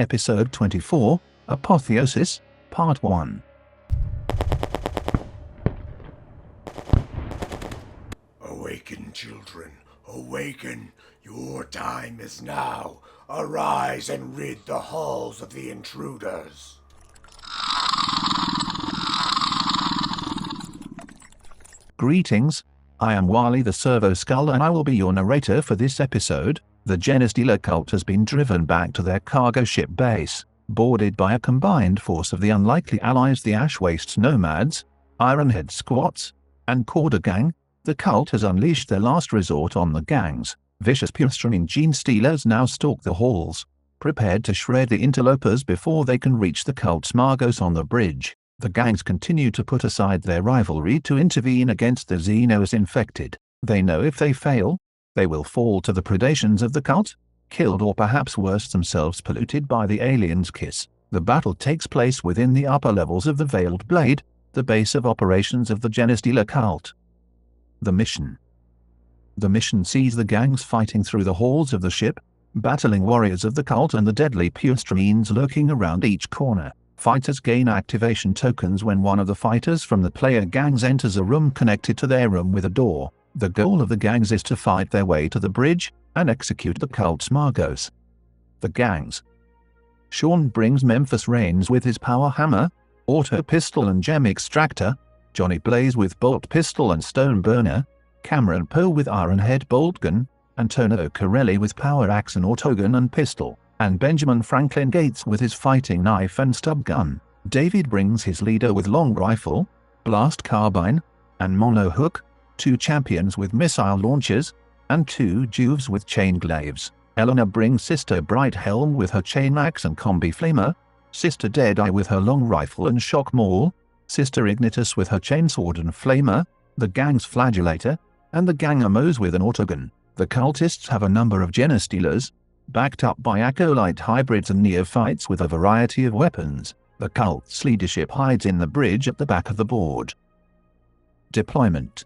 Episode 24, Apotheosis, Part 1. Awaken, children, awaken. Your time is now. Arise and rid the halls of the intruders. Greetings, I am Wally the Servo Skull and I will be your narrator for this episode. The Genestealer cult has been driven back to their cargo ship base, boarded by a combined force of the unlikely allies the Ash Wastes Nomads, Ironhead Squats, and Corda Gang. The cult has unleashed their last resort on the gangs. Vicious Purestroming Gene Stealers now stalk the halls, prepared to shred the interlopers before they can reach the cult's Margos on the bridge. The gangs continue to put aside their rivalry to intervene against the Xenos infected. They know if they fail, they will fall to the predations of the cult, killed or perhaps worse themselves polluted by the aliens' kiss. The battle takes place within the upper levels of the Veiled Blade, the base of operations of the Genestealer cult. The mission. The mission sees the gangs fighting through the halls of the ship, battling warriors of the cult and the deadly Purestromines lurking around each corner. Fighters gain activation tokens when one of the fighters from the player gangs enters a room connected to their room with a door. The goal of the gangs is to fight their way to the bridge and execute the cult's Margos. The gangs. Sean brings Memphis Reigns with his power hammer, auto pistol and gem extractor, Johnny Blaze with bolt pistol and stone burner, Cameron Poe with ironhead bolt gun, Antonio Corelli with power axe and autogun and pistol, and Benjamin Franklin Gates with his fighting knife and stub gun. David brings his leader with long rifle, blast carbine, and mono hook, 2 champions with missile launchers, and 2 Juves with chain glaives. Eleanor brings Sister Bright Helm with her chain axe and combi flamer, Sister Deadeye with her long rifle and shock maul, Sister Ignitus with her chainsword and flamer, the gang's flagellator, and the Gangamos with an autogun. The cultists have a number of Genestealers, backed up by acolyte hybrids and neophytes with a variety of weapons. The cult's leadership hides in the bridge at the back of the board. Deployment.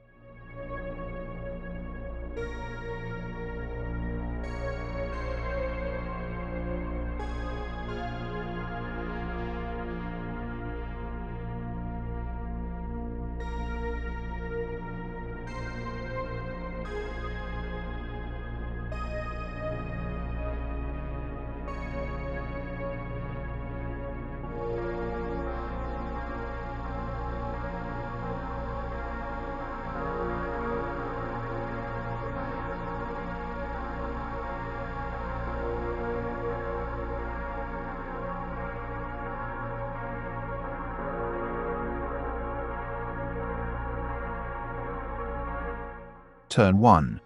Turn 1.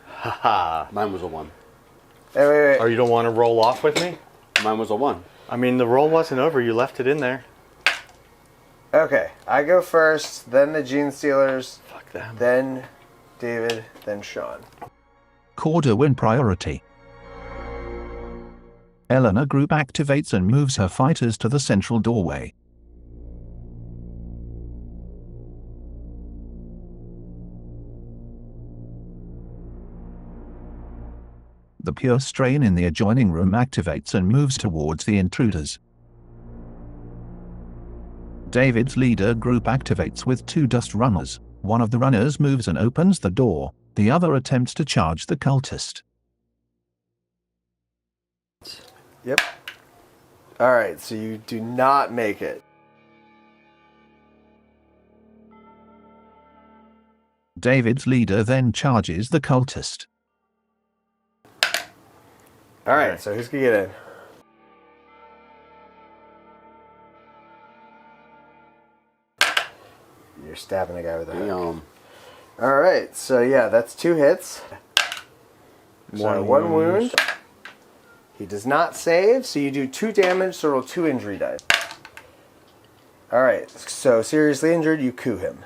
Haha, mine was a 1. Wait. Oh, you don't want to roll off with me? Mine was a 1. I mean, the roll wasn't over. You left it in there. Okay, I go first, then the Gene Stealers, Fuck them. then David, then Sean. Corda win priority. Eleanor group activates and moves her fighters to the central doorway. The pure strain in the adjoining room activates and moves towards the intruders. David's leader group activates with 2 dust runners. One of the runners moves and opens the door. The other attempts to charge the cultist. Yep. Alright, so you do not make it. David's leader then charges the cultist. Alright, so who's gonna get in? You're stabbing a guy with a hook. Damn. Alright, so yeah, that's 2 hits. So one wound. He does not save, so you do 2 damage, so roll 2 injury dice. Alright, so seriously injured, you coup him.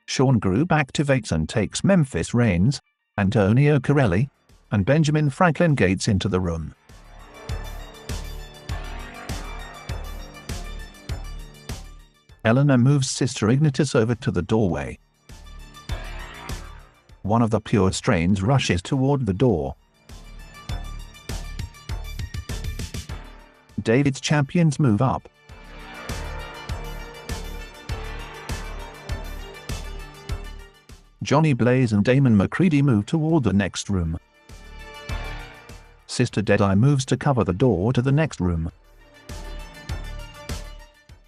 Sean group activates and takes Memphis Reigns, Antonio Corelli, and Benjamin Franklin Gates into the room. Eleanor moves Sister Ignitus over to the doorway. One of the pure strains rushes toward the door. David's champions move up. Johnny Blaze and Damon McCready move toward the next room. Sister Deadeye moves to cover the door to the next room.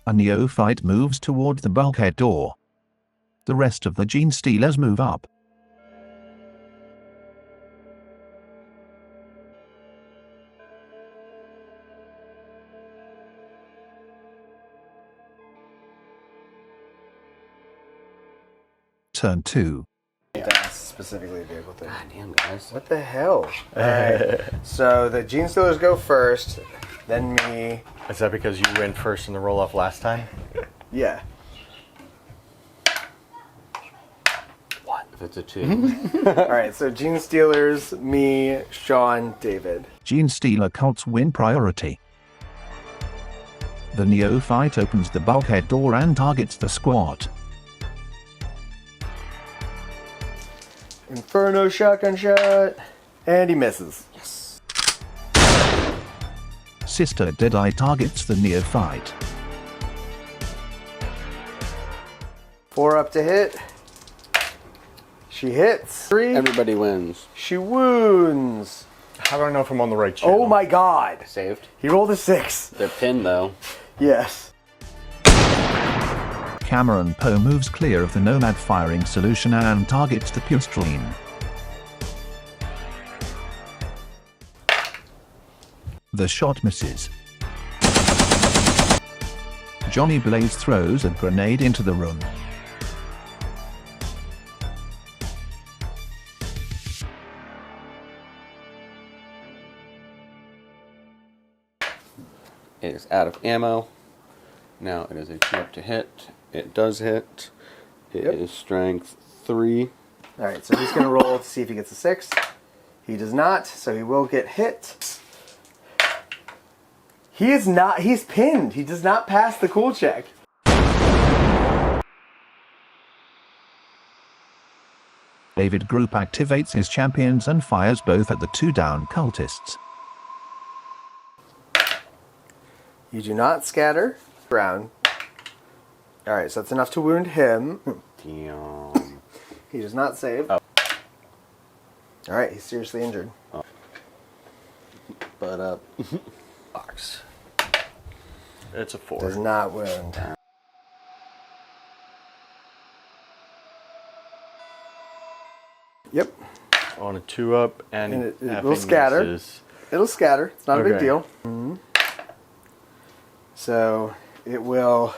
A neophyte moves toward the bulkhead door. The rest of the Gene Stealers move up. Turn 2. That's specifically a vehicle thing. God damn, guys. What the hell? Alright, so the Gene Stealers go first, then me. Is that because you went first in the roll-off last time? Yeah. What? If it's a 2. Alright, so Gene Stealers, me, Sean, David. Gene Stealer cults win priority. The neophyte opens the bulkhead door and targets the squad. Inferno shotgun shot, and he misses. Yes. Sister Deadeye targets the neophyte. 4 up to hit. She hits. 3. Everybody wins. She wounds. How do I know if I'm on the right channel? Oh my god. Saved. He rolled a 6. They're pinned, though. Yes. Cameron Poe moves clear of the Nomad firing solution and targets the Pustrine. The shot misses. Johnny Blaze throws a grenade into the room. It is out of ammo. Now it is a 2 up to hit. It does hit. It is strength 3. Alright, so he's going to roll to see if he gets a 6. He does not, so he will get hit. He is not, he's pinned. He does not pass the cool check. David Group activates his champions and fires both at the 2 down cultists. You do not scatter. Brown. Alright, so that's enough to wound him. Damn. He does not save. Oh. Alright, he's seriously injured. But, Box. It's a 4. Does not wound. Yep. On a 2 up, and it effing will scatter. misses. It'll scatter. It's not a big Okay. deal. So it will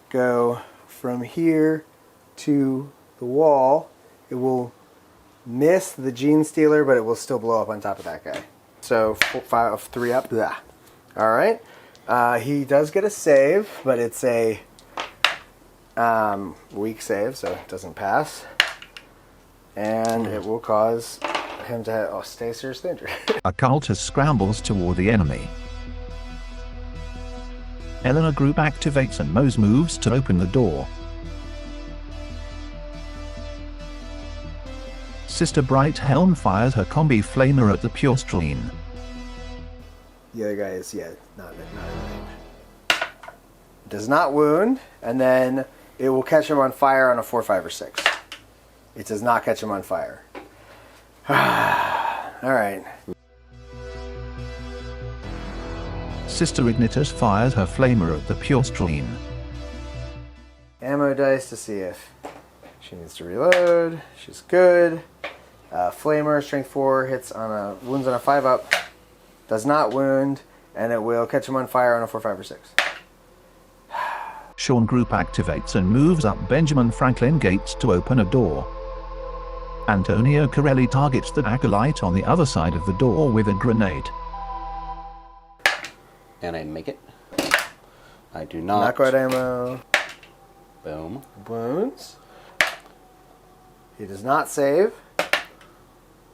go from here to the wall. It will miss the Gene Stealer, but it will still blow up on top of that guy. So 3 up. Blah. All right. He does get a save, but it's a weak save, so it doesn't pass. And it will cause him to stay seriously injured. A cultist scrambles toward the enemy. Eleanor Group activates and Mose moves to open the door. Sister Bright Helm fires her combi flamer at the Pustrine. The other guy is, not in range. Does not wound, and then it will catch him on fire on a 4, 5, or 6. It does not catch him on fire. Alright. Sister Ignitus fires her flamer at the Pustrine. Ammo dice to see if she needs to reload. She's good. Flamer, strength 4, hits on wounds on a 5 up. Does not wound, and it will catch him on fire on a 4, 5, or 6. Sean Group activates and moves up Benjamin Franklin Gates to open a door. Antonio Corelli targets the acolyte on the other side of the door with a grenade. and I make it. I do not. Knockout ammo. Boom. Wounds. He does not save.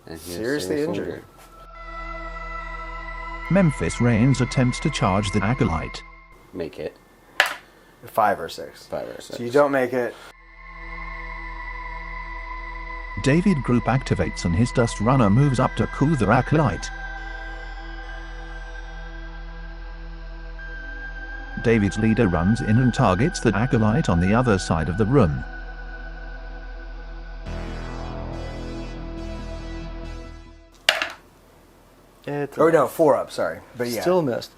And he is Seriously injured. Memphis Reigns attempts to charge the acolyte. Make it. 5 or 6. 5 or 6. So you don't make it. David group activates and his Dust Runner moves up to cool the Acolyte. David's leader runs in and targets the Acolyte on the other side of the room. Or no, 4 up, sorry. But yeah. Still missed.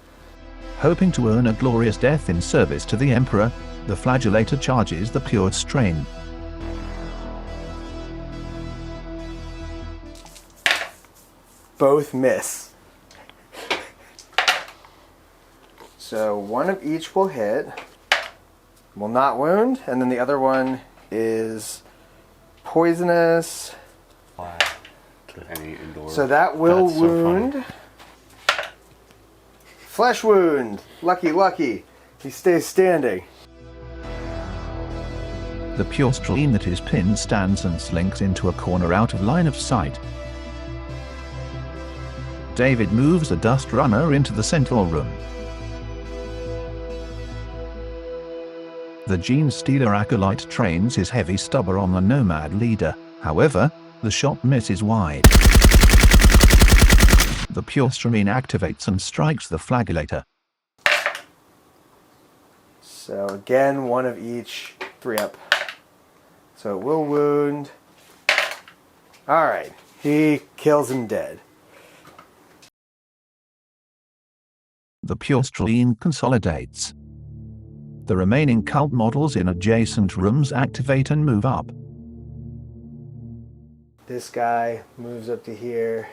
Hoping to earn a glorious death in service to the Emperor, the Flagellator charges the Pure Strain. Both miss. So one of each will hit, will not wound, and then the other one is poisonous. Any indoor. So that will That's so wound. funny. Flesh wound. Lucky, lucky. He stays standing. The Pure Strain that is pinned stands and slinks into a corner out of line of sight. David moves a Dust Runner into the central room. The Gene Stealer Acolyte trains his heavy stubber on the Nomad leader, however, the shot misses wide. The Pure Strain activates and strikes the Flagellator. So again, one of each, 3 up. So it will wound. Alright, he kills him dead. The Pure Strain consolidates. The remaining cult models in adjacent rooms activate and move up. This guy moves up to here.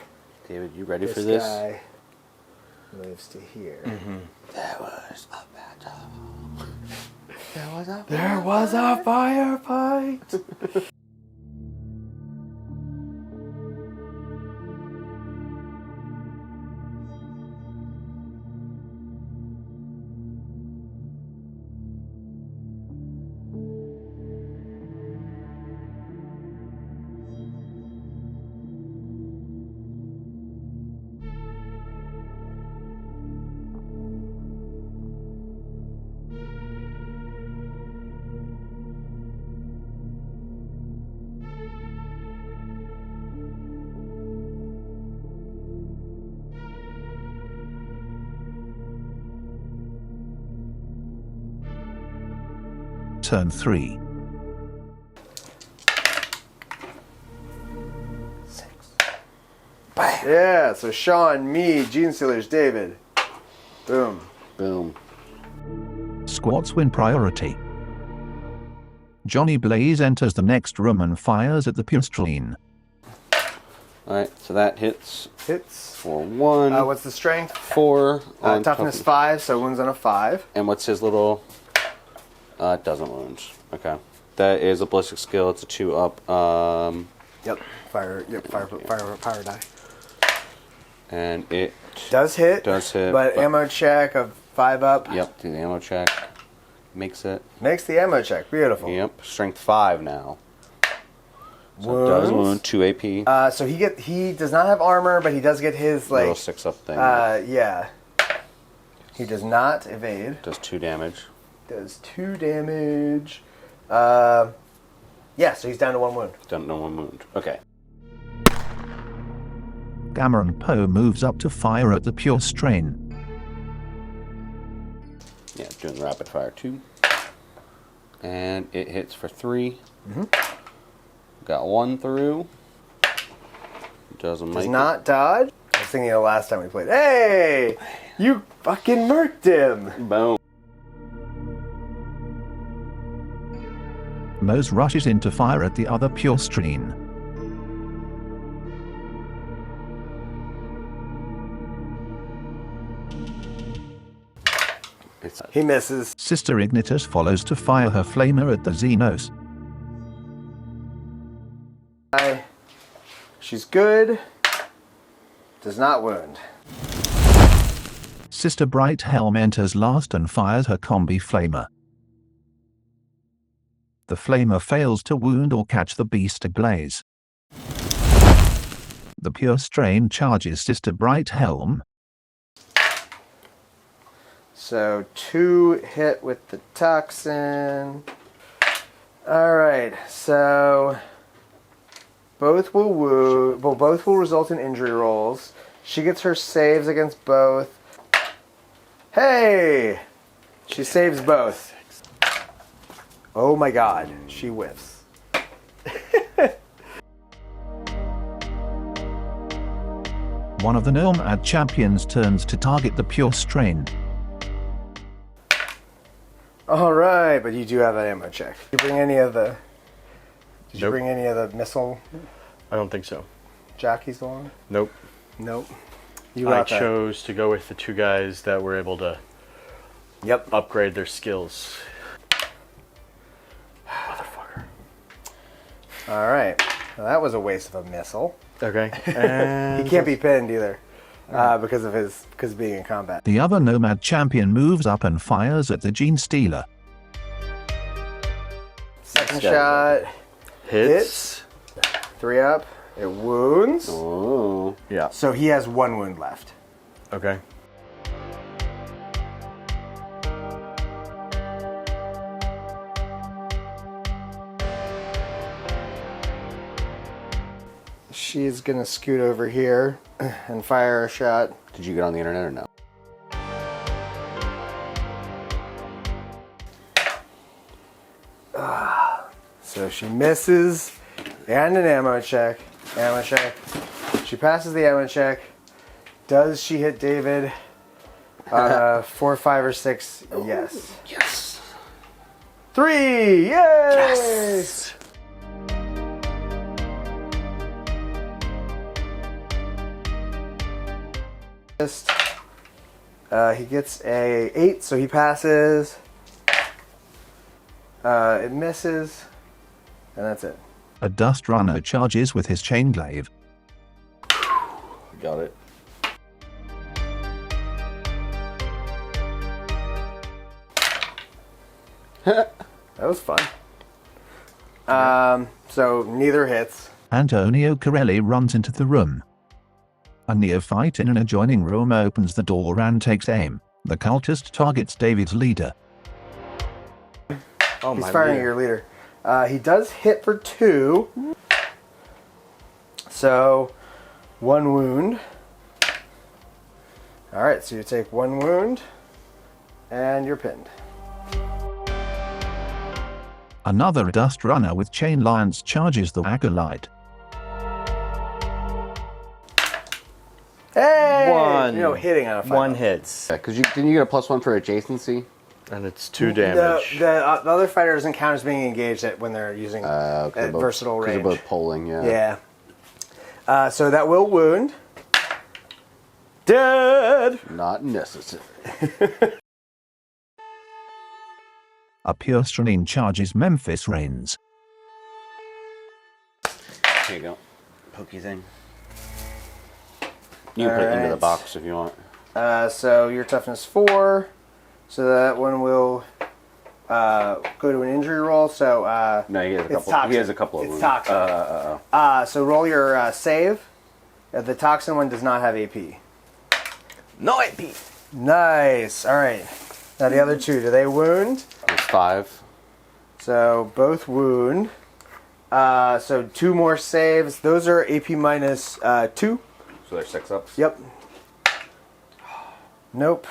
David, you ready This for this? guy moves to here. There was a battle. There was a firefight! Turn 3. 6. Bam. Yeah, so Sean, me, Gene Stealers, David. Boom. Boom. Squads win priority. Johnny Blaze enters the next room and fires at the Pure Strain. Alright, so that hits Hits. for 1. What's the strength? 4 on Toughness 5, so wounds on a 5. And what's his little... it doesn't wound. Okay. That is a ballistic skill. It's a 2 up. Yep. Fire die. And it Does hit. But But ammo check of 5 up. Yep, do the ammo check. Makes it. Makes the ammo check. Beautiful. Yep, strength 5 now. So it does wound, 2 AP. So he does not have armor, but he does get his like little 6 up thing. yeah. He does not evade. Does 2 damage. Does 2 damage. Yeah, so he's down to 1 wound. Don't know 1 wound. Okay. Gamma Poe moves up to fire at the Pure Strain. Yeah, doing rapid fire 2. And it hits for 3. Got 1 through. Doesn't make Does not dodge. I was thinking of the last time we played. Hey! You fucking murked him! Boom. Mose rushes in to fire at the other Pure Strain. He misses. Sister Ignitus follows to fire her flamer at the Xenos. She's good. Does not wound. Sister Bright Helm enters last and fires her combi flamer. The flamer fails to wound or catch the beast ablaze. The Pure Strain charges Sister Bright Helm. So 2 hit with the toxin. Alright, so Both will wound. Well, both will result in injury rolls. She gets her saves against both. Hey! She saves both. Oh my god, she whiffs. One of the Nomad champions turns to target the pure strain. Alright, but you do have an ammo check. Did you bring any of the... Did you Nope. bring any of the missile I don't think so. jockeys along? Nope. Nope. You I got that. chose to go with the 2 guys that were able to upgrade their skills. Motherfucker. Alright. Well, that was a waste of a missile. Okay. And He can't be pinned either. Because of being in combat. The other Nomad champion moves up and fires at the Gene Stealer. Second shot. hits. 3 up. It wounds. Oh. Yeah. So he has 1 wound left. Okay. She's gonna scoot over here and fire a shot. Did you get on the internet or no? So she misses and an ammo check. Ammo check. She passes the ammo check. Does she hit David? 4, 5, or 6? Yes. Yes. 3! Yay! Yes. He gets a 8, so he passes. It misses, and that's it. A Dust Runner charges with his chain glaive. Got it. That was fun. So neither hits. Antonio Corelli runs into the room. A neophyte in an adjoining room opens the door and takes aim. The cultist targets David's leader. Oh He's my firing at leader. your leader. He does hit for 2. So 1 wound. Alright, so you take 1 wound and you're pinned. Another Dust Runner with chain lance charges the acolyte. Hey! One. Hitting on a 5. 1 hits. Yeah, because didn't you get a +1 for adjacency? And it's 2 damage. The other fighter doesn't count as being engaged when they're using at versatile Because range. they're both polling, yeah. Yeah. So that will wound. Dead! Not necessary. A pure strain charges Memphis Reigns. Here you go. Pokey thing. You can put it into the Alright. box if you want. So your toughness 4. So that one will go to an injury roll. So No, he has a it's couple. toxic. He has a couple of It's wounds. toxic. So roll your save. The toxin one does not have AP. No AP. Nice. All right. Now the other 2, do they wound? It's 5. So both wound. So 2 more saves. Those are AP minus 2. So they're 6 ups. Yep. Nope.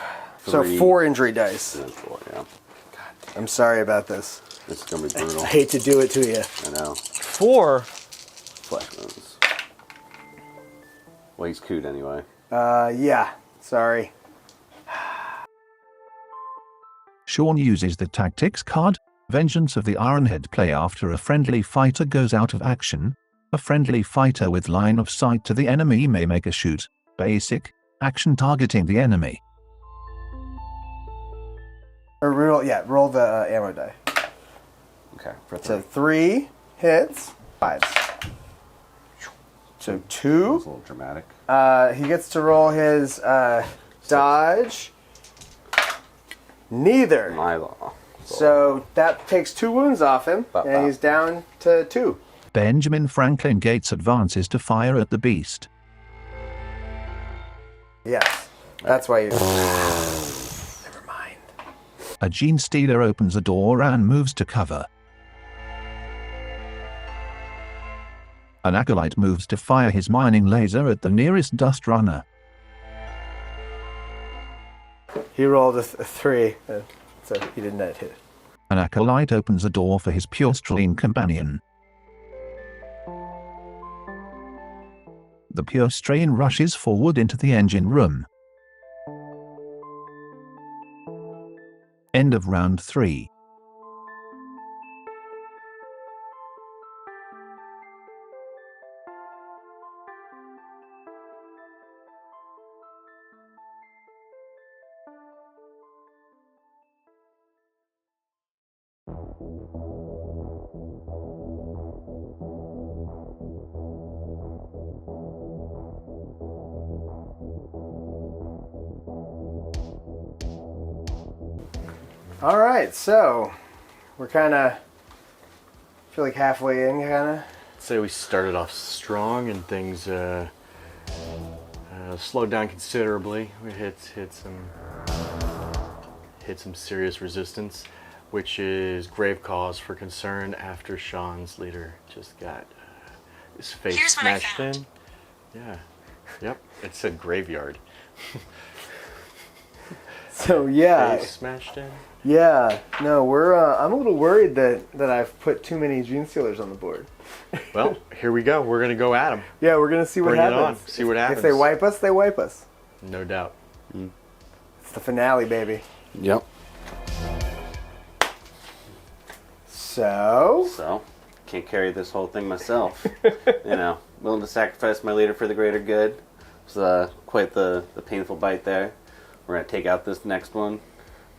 So 3. 4 injury dice. And 4, yeah. I'm sorry about this. This is gonna be brutal. I hate to do it to you. I know. 4. Flesh wounds. Well, he's cooed anyway. Yeah. Sorry. Sean uses the tactics card, Vengeance of the Ironhead play after a friendly fighter goes out of action. A friendly fighter with line of sight to the enemy may make a shoot. Basic action targeting the enemy. Or roll the ammo die. Okay. For 3. So 3 hits. 5. So It's 2. a little dramatic. He gets to roll his dodge. Neither. My law. So that takes 2 wounds off him, Bop, and bop. he's down to 2. Benjamin Franklin Gates advances to fire at the beast. Yes. That's why you... Never mind. A Gene Stealer opens a door and moves to cover. An acolyte moves to fire his mining laser at the nearest dust runner. He rolled a 3, so he did not hit. An acolyte opens a door for his pure strain companion. The pure strain rushes forward into the engine room. End of round 3. All right, so we're kind of feel like halfway in, kind of. Say we started off strong and things slowed down considerably. We hit some serious resistance, which is grave cause for concern after Sean's leader just got his face smashed in. Yeah, yep. It said graveyard. So yeah, Face smashed in. yeah. No, we're. I'm a little worried that I've put too many Gene Stealers on the board. Well, here we go. We're gonna go at them. Yeah, we're gonna see what Bring it happens. on. See what happens. If they wipe us, they wipe us. No doubt. It's the finale, baby. Yep. So Can't carry this whole thing myself. Willing to sacrifice my leader for the greater good. It was quite the painful bite there. We're going to take out this next one.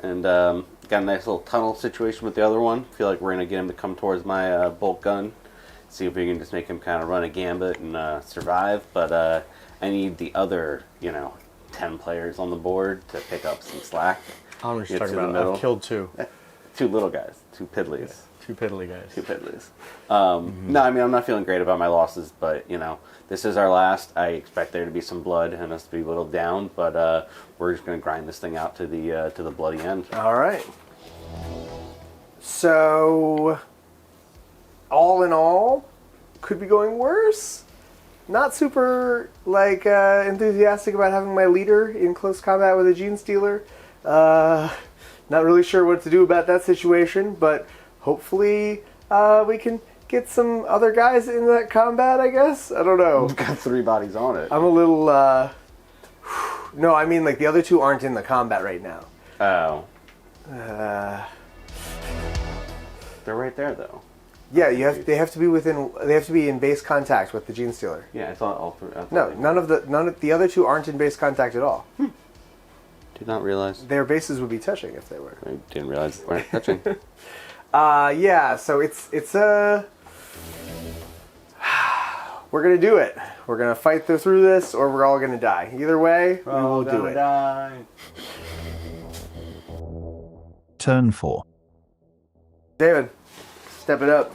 And got a nice little tunnel situation with the other one. Feel like we're going to get him to come towards my bolt gun. See if we can just make him kind of run a gambit and survive. But I need the other, 10 players on the board to pick up some slack. I don't know what you're Get talking to the about. middle. I've killed 2. 2 little guys. 2 piddlies. Yeah, 2 piddly guys. 2 piddlies. No, I mean, I'm not feeling great about my losses, but, this is our last. I expect there to be some blood and us to be whittled down, but we're just going to grind this thing out to the bloody end. all right. So all in all, could be going worse. Not super enthusiastic about having my leader in close combat with a Gene Stealer. Not really sure what to do about that situation, but hopefully we can get some other guys in that combat, I guess. I don't know. We've got 3 bodies on it. I'm a little no, I mean the other 2 aren't in the combat right now. Oh. They're right there, though. Yeah, they have to be in base contact with the Gene Stealer. Yeah, I thought all 3. No, none of the other 2 aren't in base contact at all. Did not realize. Their bases would be touching if they were. I didn't realize they weren't touching. Yeah, so it's we're gonna do it. We're gonna fight through this, or we're all gonna die. Either way, we will do it. Die. Turn 4. David, step it up.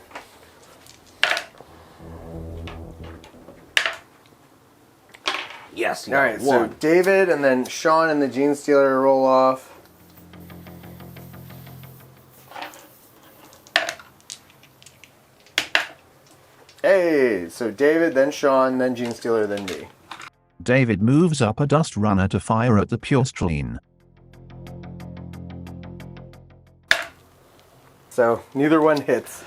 Yes. All right, so one. David and then Sean and the Gene Stealer roll off. Hey, so David, then Sean, then Gene Stealer, then me. David moves up a dust runner to fire at the pure strain. So neither one hits.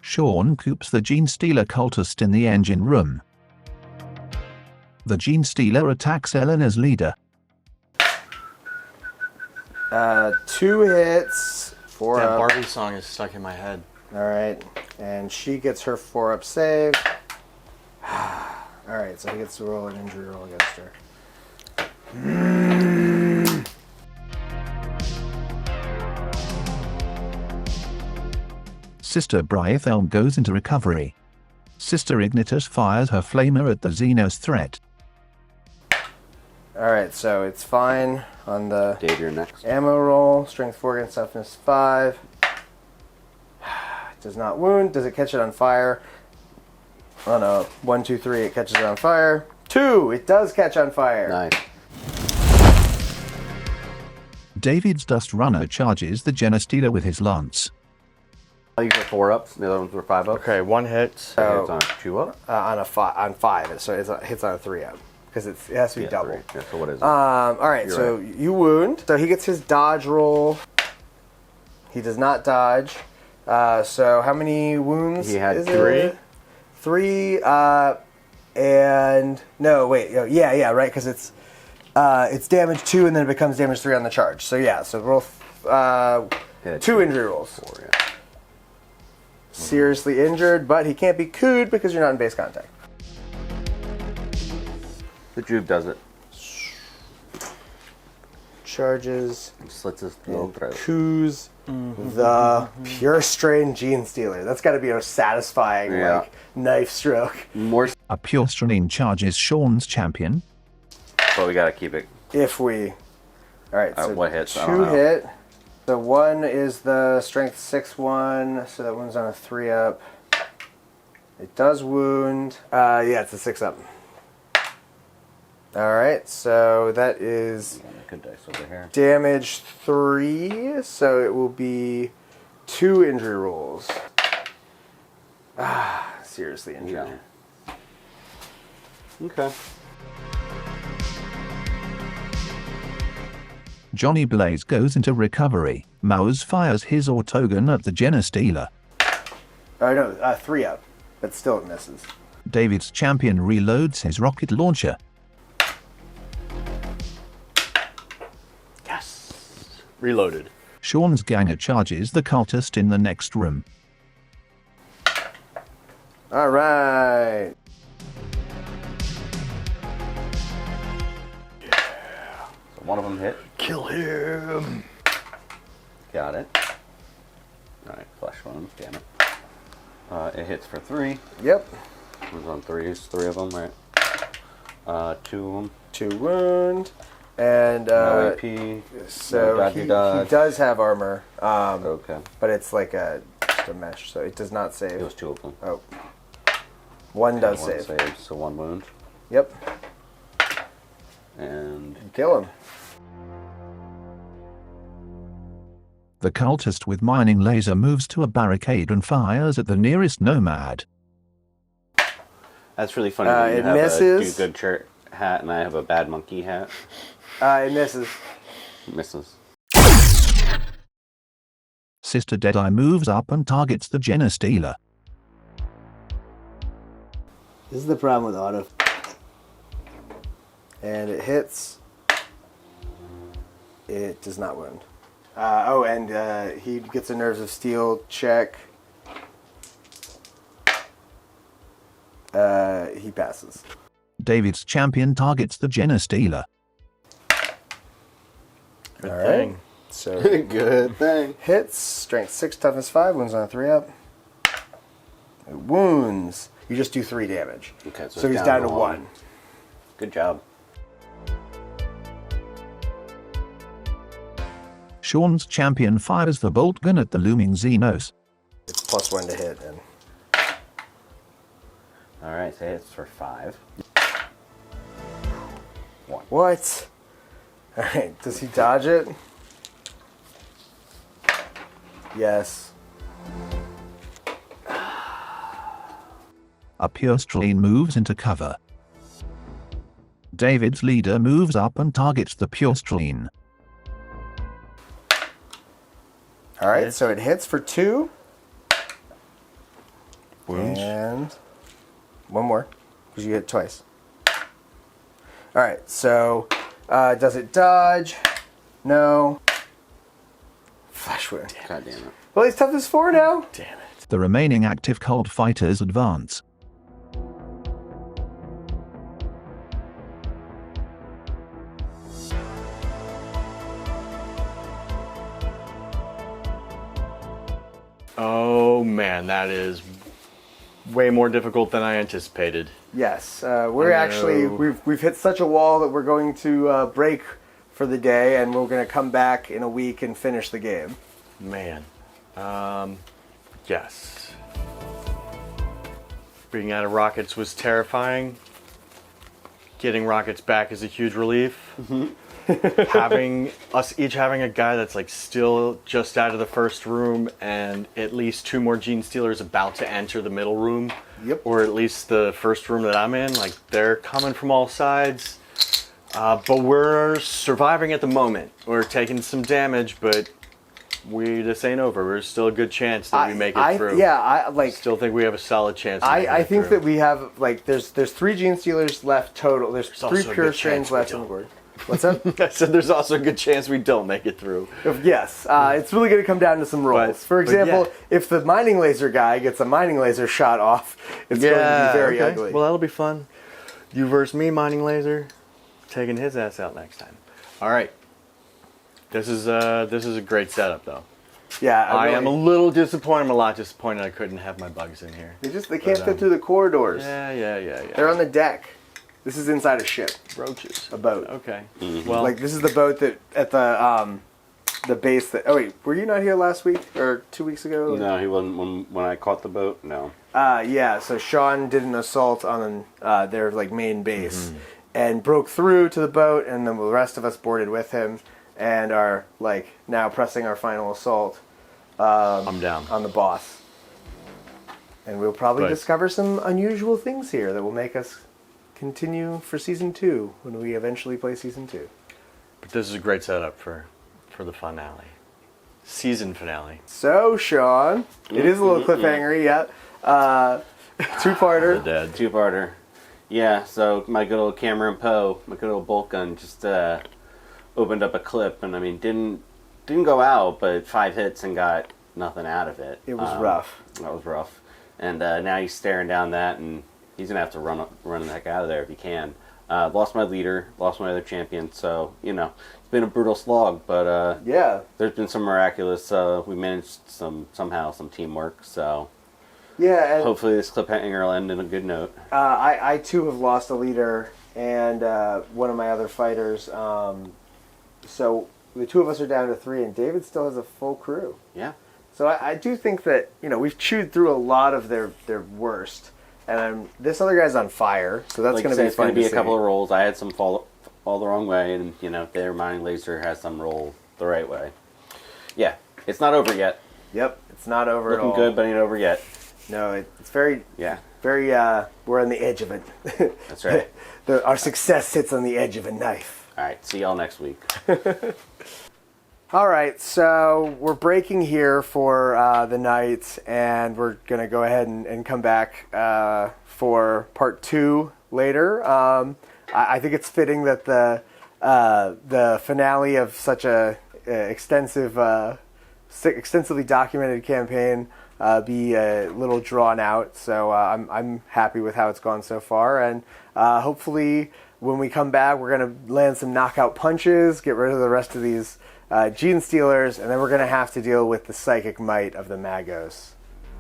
Sean coops the Gene Stealer cultist in the engine room. The Gene Stealer attacks Eleanor's leader. 2 hits. 4 That up. Barbie song is stuck in my head. All right, and she gets her 4 up save. All right, so he gets to roll an injury roll against her. Sister Brythelm goes into recovery. Sister Ignitus fires her flamer at the Xenos threat. All right, so it's fine on the Dave, you're next. ammo roll. Strength 4 against toughness 5. Does not wound. Does it catch it on fire? On a 1, 2, 3, it catches it on fire. 2, it does catch on fire. Nice. David's dust runner charges the Genestealer with his lance. These are 4 ups. The other ones were 5 ups. Okay, 1 hit. So it's on 2 up. On 5, so it hits on a 3 up because it has to be double. 3. Yeah, so what is it? All right, You're so right. you wound. So he gets his dodge roll. He does not dodge. So how many wounds? He had is 3. It? 3. And no, wait. Yeah, right. Because it's damage 2, and then it becomes damage 3 on the charge. So yeah, so roll 2 injury rolls. 4, yeah. Seriously injured, but he can't be cooed because you're not in base contact. The Juve does it. Charges. Slits his little throat. Coos the pure strain gene stealer. That's got to be a satisfying knife stroke. More, A pure strain charges Sean's champion. but we gotta keep it. If we. All right. So What hits? I 2 don't know. hit. The 1 is the strength 6 1, so that one's on a 3 up. It does wound. Yeah, it's a 6 up. All right, so that is Good dice over here. damage 3, so it will be 2 injury rolls. Seriously injured. Yeah. Okay. Johnny Blaze goes into recovery. Mouse fires his autogun at the Genestealer. Oh no, 3 up, but still it misses. David's champion reloads his rocket launcher. Yes. Reloaded. Sean's ganger charges the cultist in the next room. All right. So one of them hit. Kill him. Got it. Alright, flesh one. Damn it. It hits for 3. Yep. It was on 3s. 3 of them, right? 2 of them. 2 wound. And No AP. so no he dodge. does have armor, Okay. but it's like just a mesh, so it does not save. It was 2 of them. Oh. 1 does One save. saves, so 1 wound. Yep. And Kill him. The cultist with mining laser moves to a barricade and fires at the nearest nomad. that's really funny. When you It have misses. a do good shirt hat and I have a bad monkey hat. It misses. Misses. Sister Deadeye moves up and targets the Genestealer. This is the problem with auto. And it hits. It does not wound. And he gets a Nerves of Steel check. He passes. David's champion targets the Genestealer. Good All right. thing. So Good thing. hits, strength 6, toughness 5, wounds on a 3 up. It wounds. You just do 3 damage. Okay, So he's down to 1. Good job. Sean's champion fires the bolt gun at the looming Xenos. It's +1 to hit. And Alright, so it hits for 5. 1. what? All right. Does he dodge it? Yes. A pure strain moves into cover. David's leader moves up and targets the pure strain. All right. Hits. So it hits for 2. Wounds. And 1 more, because you hit twice. All right, so does it dodge? No. Flash wound. God damn it. Well, he's toughness 4 now. Damn it. The remaining active cult fighters advance. Oh man, that is way more difficult than I anticipated. Yes, we're Oh, actually no. we've hit such a wall that we're going to break for the day, and we're going to come back in a week and finish the game. Man. Yes. Being out of rockets was terrifying. Getting rockets back is a huge relief. having us each having a guy that's like still just out of the first room, and at least 2 more Gene Stealers about to enter the middle room. Yep. Or at least the first room that I'm in. Like, they're coming from all sides. But we're surviving at the moment. We're taking some damage, but this ain't over. There's still a good chance that we make it through. I still think we have a solid chance. I think that we have, like, there's 3 Gene Stealers left total. There's 3 pure strains left on the board. What's that? I said there's also a good chance we don't make it through. Yes, it's really going to come down to some rolls. For example, if the mining laser guy gets a mining laser shot off, it's going to be very ugly. Well, that'll be fun. You versus me, mining laser, taking his ass out next time. All right. This is a great setup, though. Yeah, I am a little disappointed. I'm a lot disappointed I couldn't have my bugs in here. They can't fit through the corridors. Yeah. They're on the deck. This is inside a ship. Roaches. A boat. Okay. Mm-hmm. Like, this is the boat that at the base that. Oh wait, were you not here last week or 2 weeks ago? No, he wasn't when I caught the boat. No. Yeah. So Sean did an assault on their like main base and broke through to the boat, and then the rest of us boarded with him and are like now pressing our final assault. I'm down on the boss, and we'll probably discover some unusual things here that will make us continue for season 2 when we eventually play season 2. But this is a great setup for the finale. Season finale. So, Sean, it is a little cliffhanger, yeah. Two-parter. The dead. Two-parter. Yeah, so my good old Cameron Poe, my good old bolt gun, just opened up a clip, and I mean, didn't go out, but 5 hits and got nothing out of it. It was rough. That was rough. And now he's staring down that, and he's going to have to run the heck out of there if he can. Lost my leader, lost my other champion, so, it's been a brutal slog, but yeah, there's been some miraculous, we managed somehow some teamwork, so yeah, and hopefully this cliffhanger will end in a good note. I too have lost a leader and one of my other fighters, so the 2 of us are down to 3, and David still has a full crew. Yeah. So I do think that, we've chewed through a lot of their worst. And this other guy's on fire, so that's going to be fun. It's going to be a couple of rolls. I had some fall the wrong way, and their mining laser has some roll the right way. Yeah, it's not over yet. Yep, it's not over at all. Looking good, but ain't over yet. No, it's very very. We're on the edge of it. That's right. Our success sits on the edge of a knife. All right, see y'all next week. All right, so we're breaking here for the night, and we're going to go ahead and come back for part 2 later. I think it's fitting that the finale of such a extensively documented campaign be a little drawn out. So I'm happy with how it's gone so far, and hopefully when we come back, we're going to land some knockout punches, get rid of the rest of these Gene Stealers, and then we're going to have to deal with the psychic might of the Magos.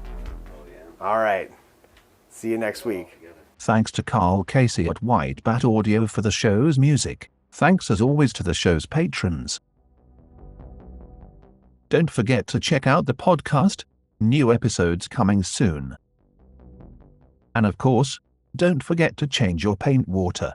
Oh, yeah. All right. See you next week. Thanks to Karl Casey at White Bat Audio for the show's music. Thanks as always to the show's patrons. Don't forget to check out the podcast. New episodes coming soon. And of course, don't forget to change your paint water.